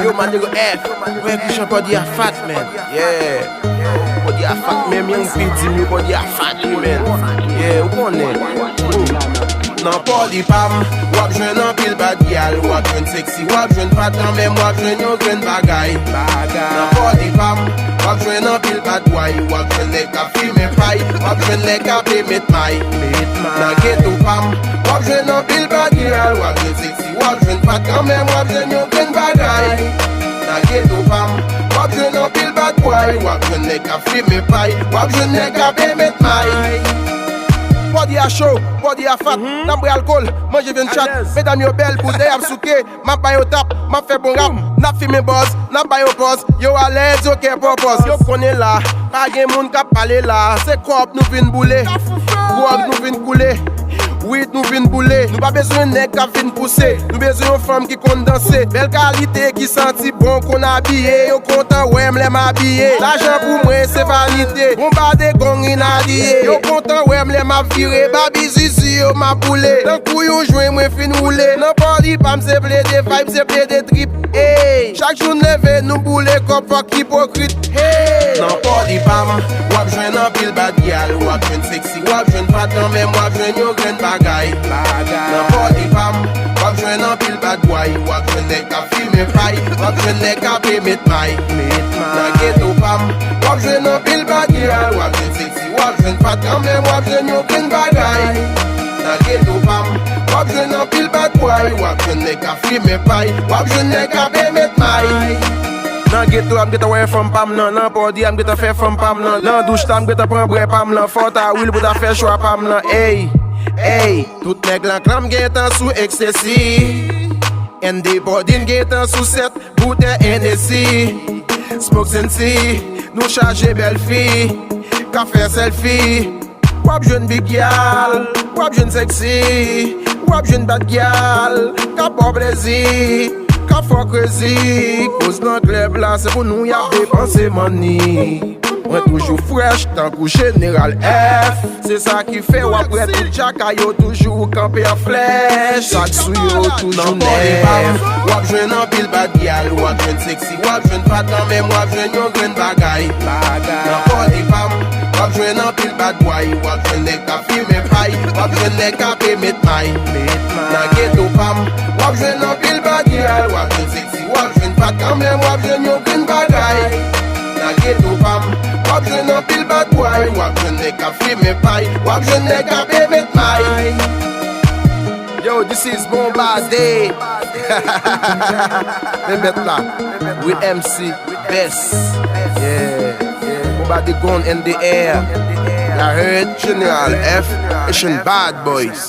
Yo man, you go F. Where you should body a fat man? Yeah. Body a fat man, young pizzy, you body a fat man. Yeah, who on it? Nan podi pam, wap jwen nan pil bad gyal, wap jwen sexy, wap jwen pat nan men, wap jwen yon gren bagay. Nan podi pam, wap jwen nan pil bad boy, wap jwen nek a filme pay, wap jwen nek a pe met may. Nan ghetto pam, wap jwen nan pil bad gyal, wap jwen sexy, wap jwen pat nan men, wap jwen yon gren bagay. Nan ghetto pam, wap jwen nan pil bad boy, wap jwen nek a filme pay, wap jwen nek a pe met may. Body a show, body a fat, nan bre alcool, manje vyen chat. Mesdames yo belle, bouteille ap souke, ma bay yo tap, ma fe bon rap. Na fi me buzz, na bay yo pause, yo a l'aise, yo ke purpose. Yo konen la, pa gen moun kap pale la. Se kop nou vin boule, wog nou vin koule, weed nou vin boule. Nou pa bezwen nek ka vin pousse, nou bezwen yon femme ki kon danse. Bel kalite ki senti bon kon abye, yo kontan wèm lèm abye. L'argent pou mwen se vanite, bombade gong inadiye. Yo kontan wèm lèm avire, babi zizi yo ma boule. Nan kou yon jwen mwen fin roule, nan podi pam se ple de vibe, se ple de trip. Hey, chaque jour neve nou boule kop fok hypocrite. Hey, nan podi pam, wap jwen nan pil bad gyal, wap jwen sexy, wap jwen pat nan men, wap jwen yo gren bagay. Nan podi pam, wap jwen nan pil bad boy, wap jwen nek a filme pay, wap jwen nek a pe met may. Nan ghetto pam, wap jwen nan pil bad gyal, wap jwen sexy, wap jwen pat nan men, wap jwen yo gren bagay. Nan ghetto pam, wap jwen nan pil bad boy, wap jwen nek a filme pay, wap jwen nek a pe met may. Nan ghetto am get away from pam nan, nan podi am get a fe from pam nan. Nan douche tam get a pran bre pam nan, fota wil bout a fe chwa pam nan. Hey, hey, tout neg lan klam get an sou ecstasy. En de bodin get an sou set, boute NSC. Smoke sensi, nou charge bel fi, ka fe selfie. Wap jwen big gyal, wap jwen sexy, wap jwen bad gyal, ka po plezi, ka fò crazy. Cause nan kleb la se pou nou ya depanse money. Mwen toujou fresh, tan kou General F. Se sa ki fe wapre tout jaka yo toujou kampe a flesh. Sak sou yo toujou nef. Wap jwen nan pil bad gyal, wap jwen sexy, wap jwen pat nan men, wap jwen yon gren bagay. Nan podi pam, wap jwen nan pil bad boy, wap jwen nek a filme pay, wap jwen nek a pe met may. Nan ghetto pam, wap jwen nan pil bad gyal, wap jwen sexy, wap jwen pat nan men, wap jwen yon gren bagay. Nan ghetto pam, wap jwen nan pil bad boy, wap jwen nek a filme pay, wap jwen nek a pe met may. Yo, this is Bombade. Membet la, with MC Best. Yeah, Bombade gun in the air. I heard General F, Asian bad boys.